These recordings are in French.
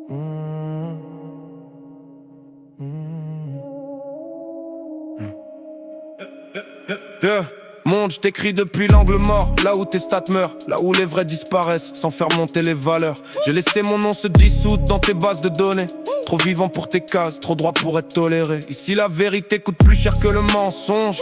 Yeah. Monde, je t'écris depuis l'angle mort, là où tes stats meurent, là où les vrais disparaissent, sans faire monter les valeurs. J'ai laissé mon nom se dissoudre dans tes bases de données. Trop vivant pour tes cases, trop droit pour être toléré. Ici la vérité coûte plus cher que le mensonge.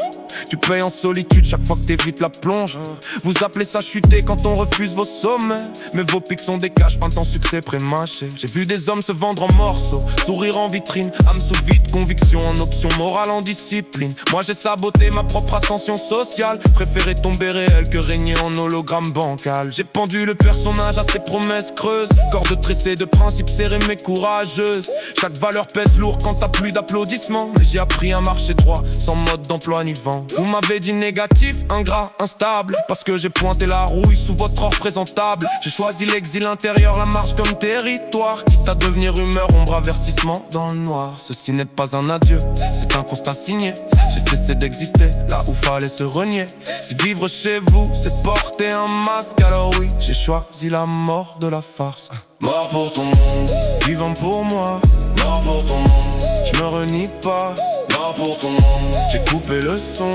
Tu payes en solitude chaque fois que t'évites la plonge. Vous appelez ça chuter quand on refuse vos sommets. Mais vos pics sont des caches, peintes en succès pré-mâché. J'ai vu des hommes se vendre en morceaux, sourire en vitrine, âme sous vide, conviction en option, morale en discipline. Moi j'ai saboté ma propre ascension sociale, préféré tomber réel que régner en hologramme bancal. J'ai pendu le personnage à ses promesses creuses, corde tressée de principes serrés mais courageuses. Chaque valeur pèse lourd quand t'as plus d'applaudissements. Mais j'ai appris à marcher droit, sans mode d'emploi ni vent. Vous m'avez dit négatif, ingrat, instable, parce que j'ai pointé la rouille sous votre or présentable. J'ai choisi l'exil intérieur, la marche comme territoire, quitte à devenir humeur, ombre, avertissement dans le noir. Ceci n'est pas un adieu, c'est un constat signé. J'ai cessé d'exister là où fallait se renier. Si vivre chez vous, c'est porter un masque, alors oui, j'ai choisi la mort de la farce. Mort pour ton monde, vivant pour moi. Mort pour ton monde, je me renie pas. Mort pour ton monde, j'ai coupé le son.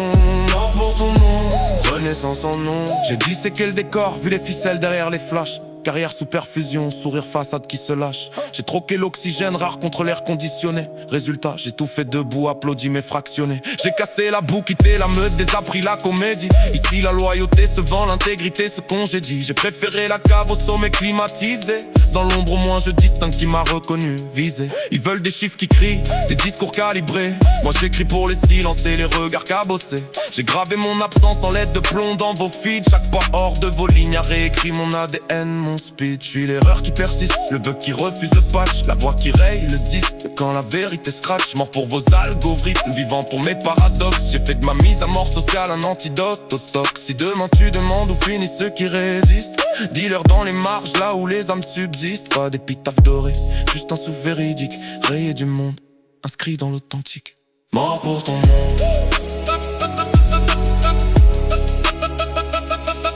Mort pour ton monde, renaissance en nom. J'ai disséqué le décor, vu les ficelles derrière les flashs. Carrière sous perfusion, sourire façade qui se lâche. J'ai troqué l'oxygène rare contre l'air conditionné. Résultat, j'ai tout fait debout, applaudi mais fractionné. J'ai cassé la boue, quitté la meute, désappris la comédie. Ici la loyauté se vend, l'intégrité se congédie. J'ai préféré la cave au sommet climatisé. Dans l'ombre au moins je distingue qui m'a reconnu, visé. Ils veulent des chiffres qui crient, des discours calibrés. Moi j'écris pour les silences et les regards cabossés. J'ai gravé mon absence en lettres de plomb dans vos feeds. Chaque pas hors de vos lignes a réécrit mon ADN, mon speed. Je suis l'erreur qui persiste, le bug qui refuse le patch, la voix qui raye le disque quand la vérité scratch. Mort pour vos algorithmes, vivant pour mes paradoxes. J'ai fait de ma mise à mort sociale un antidote au tox. Si demain tu demandes où finissent ceux qui résistent, dis-leur dans les marges là où les âmes subsistent. Pas d'épitaphe dorée, juste un souffle véridique, rayé du monde, inscrit dans l'authentique. Mort pour ton monde,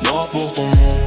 mort pour ton monde.